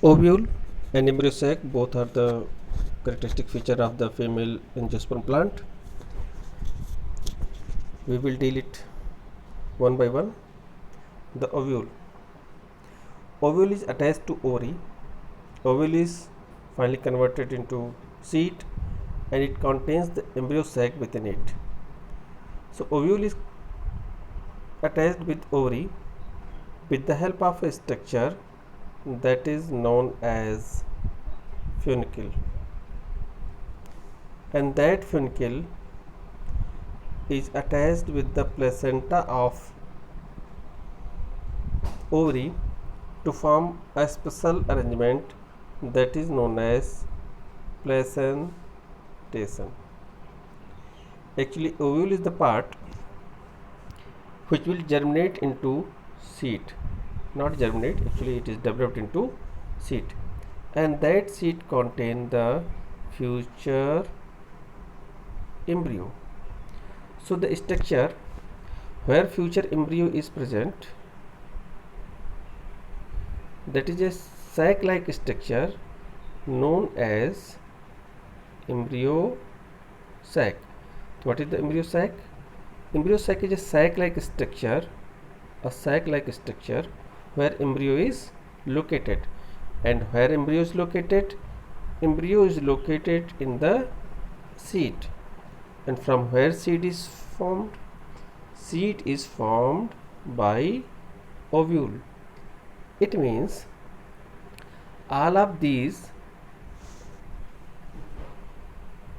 Ovule and embryo sac both are the characteristic feature of the female angiosperm plant. We will deal it one by one. The ovule. Ovule is attached to ovary. Ovule is finally converted into seed and it contains the embryo sac within it. So ovule is attached with ovary with the help of a structure that is known as funicle, and that funicle is attached with the placenta of ovary to form a special arrangement that is known as placentation. Actually, ovule is the part which will germinate into seed, not germinate, actually it is developed into seed, and that seed contain the future embryo. So the structure where future embryo is present, that is a sac-like structure known as embryo sac. What is the embryo sac? Embryo sac is a sac-like structure, where embryo is located. And where embryo is located? Embryo is located in the seed. And from where seed is formed? Seed is formed by ovule. It means all of these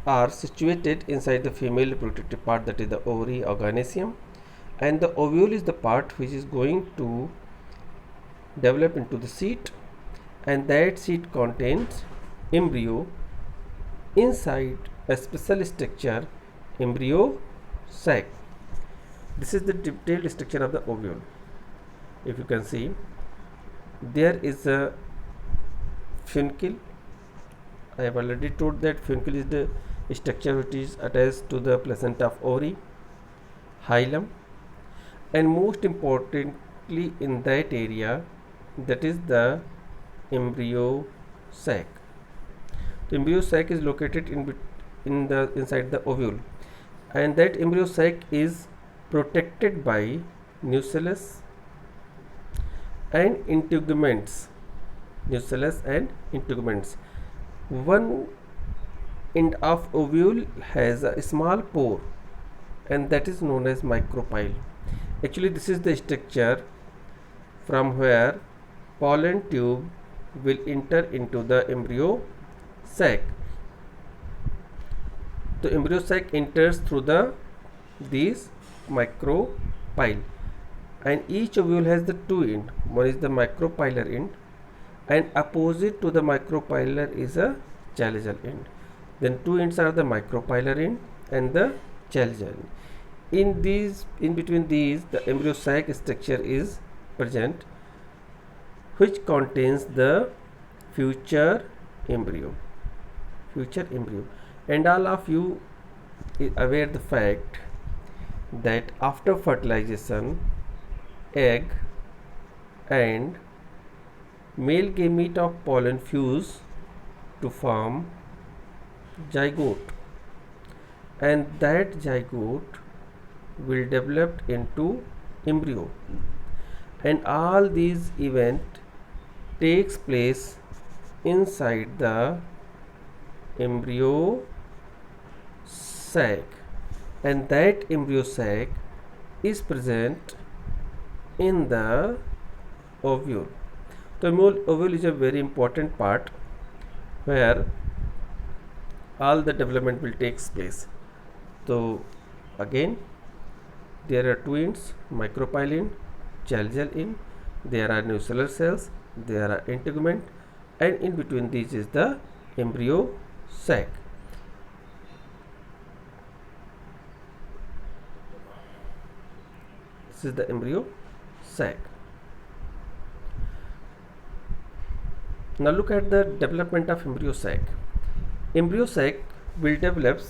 are situated inside the female reproductive part, that is the ovary or gynoecium, and the ovule is the part which is going to develop into the seed, and that seed contains embryo inside a special structure, embryo sac. This is the detailed structure of the ovule. If you can see, there is a funicle. I have already told that funicle is the structure which is attached to the placenta of ovary, hilum, and most importantly in that area, that is the embryo sac. The embryo sac is located inside the ovule, and that embryo sac is protected by nucellus and integuments. One end of ovule has a small pore, and that is known as micropyle. Actually, this is the structure from where pollen tube will enter into the embryo sac. The embryo sac enters through these micropyle, and each ovule has the two ends. One is the micropylar end, and opposite to the micropylar is a chalazal end. Then two ends are the micropylar end and the chalazal end. In between these, the embryo sac structure is present, which contains the future embryo. And all of you is aware the fact that after fertilization, egg and male gamete of pollen fuse to form zygote, and that zygote will develop into embryo, and all these events takes place inside the embryo sac, and that embryo sac is present in the ovule. The ovule is a very important part where all the development will take place. So again, there are two ends, micropyle end, chalazal end, there are nucellar cells, there are integument, and in between these is the embryo sac. This is the embryo sac. Now look at the development of embryo sac. Embryo sac will develop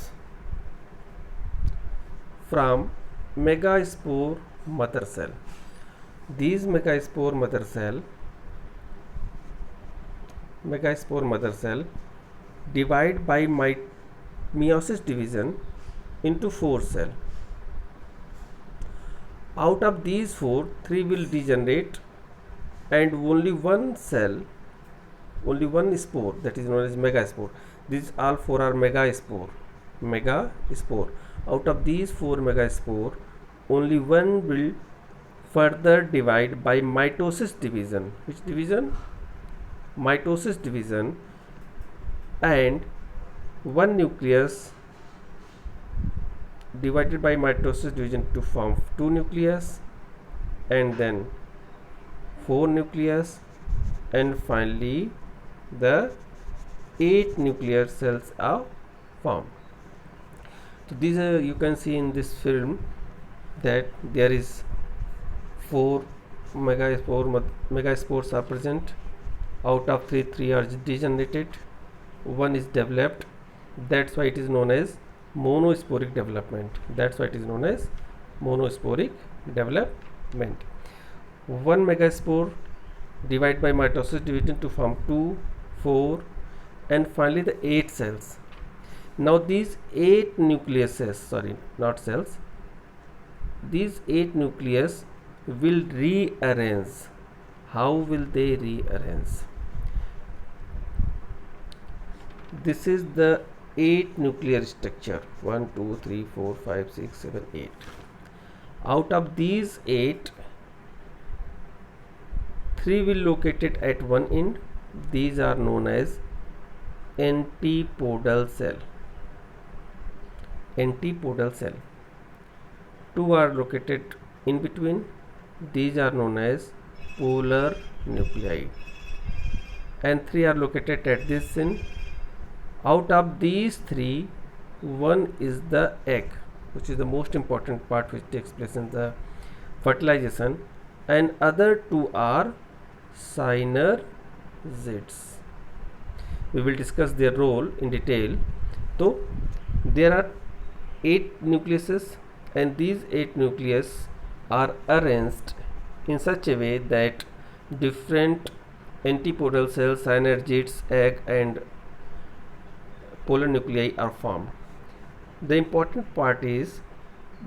from megaspore mother cell. These megaspore mother cell megaspore mother cell divide by meiosis division into 4 cells. Out of these 4, 3 will degenerate and only one cell, only one spore, that is known as megaspore. These all 4 are megaspore. Out of these 4 megaspore, only one will further divide by mitosis division. Which division? Mitosis division, and one nucleus divided by mitosis division to form 2 nucleus, and then 4 nucleus, and finally the 8 nuclear cells are formed. So these are, you can see in this film that there is 4 megaspores are present. Out of 3 are degenerated, 1 is developed. That's why it is known as monosporic development. Development. 1 megaspore divide by mitosis division to form 2, 4, and finally the 8 cells. Now these 8 nucleuses, these 8 nucleus will rearrange. How will they rearrange? This is the 8 nuclear structure. 1, 2, 3, 4, 5, 6, 7, 8. Out of these 8, 3 will located at one end. These are known as antipodal cell. 2 are located in between. These are known as polar nuclei, and 3 are located at this end. Out of these 3, 1 is the egg, which is the most important part which takes place in the fertilization, and other 2 are synergids. We will discuss their role in detail. So there are 8 nucleuses, and these 8 nucleus are arranged in such a way that different antipodal cells, synergids, egg, and polar nuclei are formed. The important part is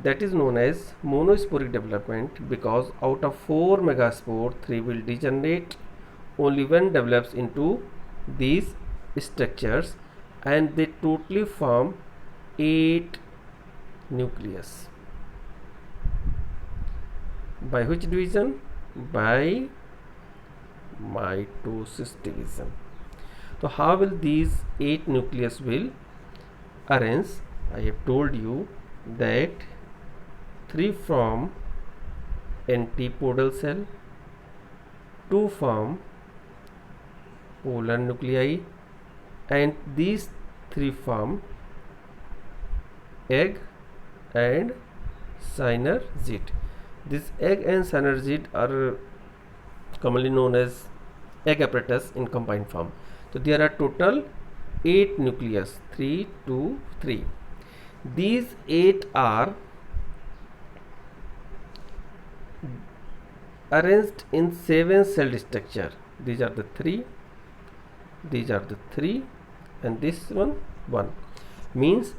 that is known as monosporic development, because out of 4 megaspore, 3 will degenerate, only one develops into these structures, and they totally form 8 nucleus. By which division? By mitosis division. So how will these 8 nucleus will arrange? I have told you that 3 form antipodal cell, 2 form polar nuclei, and these 3 form egg and synergid. This egg and synergid are commonly known as egg apparatus in combined form. So there are total 8 nucleus, 3, 2, 3. These 8 are arranged in 7 cell structure. These are the 3, these are the 3, and this one 1. Means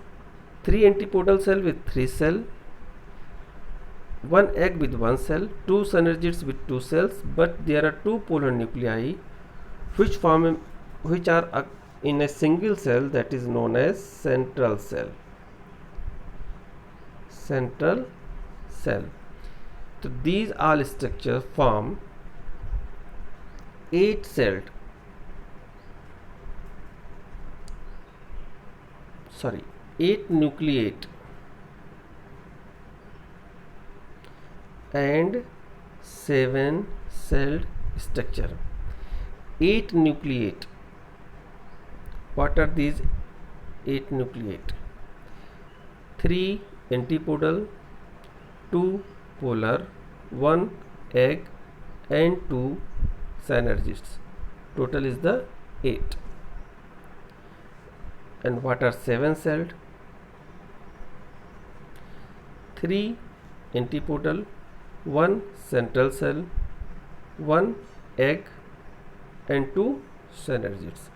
3 antipodal cell with 3 cell, 1 egg with 1 cell, 2 synergids with 2 cells, but there are 2 polar nuclei which are in a single cell, that is known as central cell. So these all structures form 8 nucleate and 7 celled structure. 8 nucleate. What are these 8 nucleate? 3 antipodal, 2 polar, 1 egg, and 2 synergids. Total is the 8. And what are 7 celled? 3 antipodal, 1 central cell, 1 egg, and 2 synergids.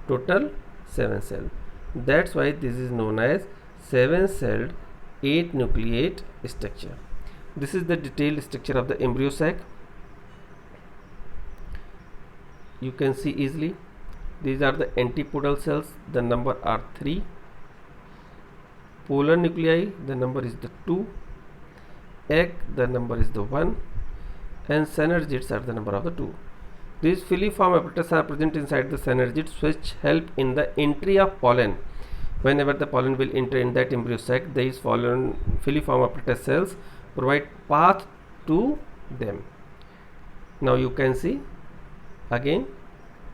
Total 7 cells. That's why this is known as 7-celled 8 nucleate structure. This is the detailed structure of the embryo sac. You can see easily. These are the antipodal cells. The number are 3. Polar nuclei, the number is the 2. Egg, the number is the 1. And synergids are the number of the 2. These filiform apparatus are present inside the synergids, which help in the entry of pollen. Whenever the pollen will enter in that embryo sac, these filiform apparatus cells provide path to them. Now you can see again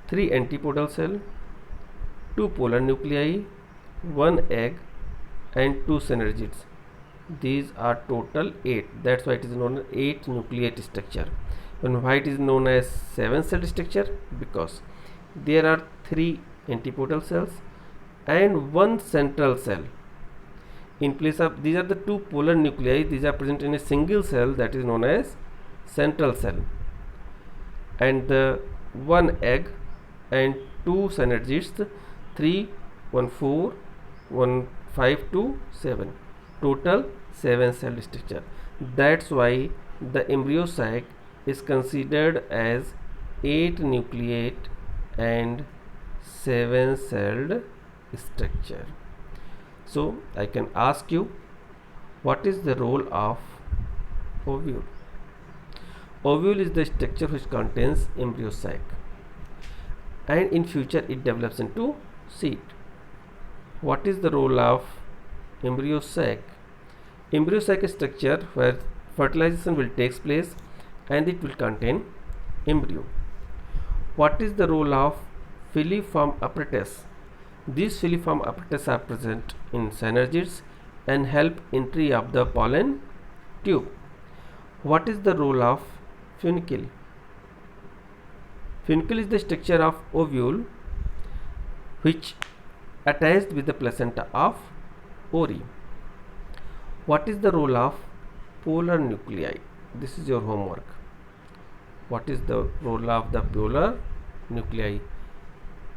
3 antipodal cell, 2 polar nuclei, 1 egg and 2 synergids. These are total 8. That's why it is known as 8 nucleate structure. And why it is known as 7-celled structure? Because there are 3 antipodal cells and 1 central cell. In place of these are the 2 polar nuclei, these are present in a single cell, that is known as central cell, and the 1 egg and 2 synergids, 3, 1, 4, 1, 5 to 7. Total 7-celled structure. That's why the embryo sac is considered as 8 nucleate and 7-celled structure. So I can ask you, what is the role of ovule? Ovule is the structure which contains embryo sac, and in future it develops into seed. What is the role of embryo sac? Embryo sac structure where fertilization will take place and it will contain embryo. What is the role of filiform apparatus? These filiform apparatus are present in synergids and help entry of the pollen tube. What is the role of funicle? Funicle is the structure of ovule which attached with the placenta of ovary. What is the role of polar nuclei? This is your homework. What is the role of the polar nuclei?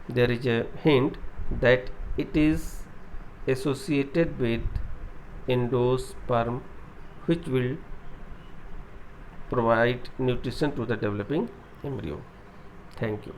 There is a hint that it is associated with endosperm, which will provide nutrition to the developing embryo. Thank you.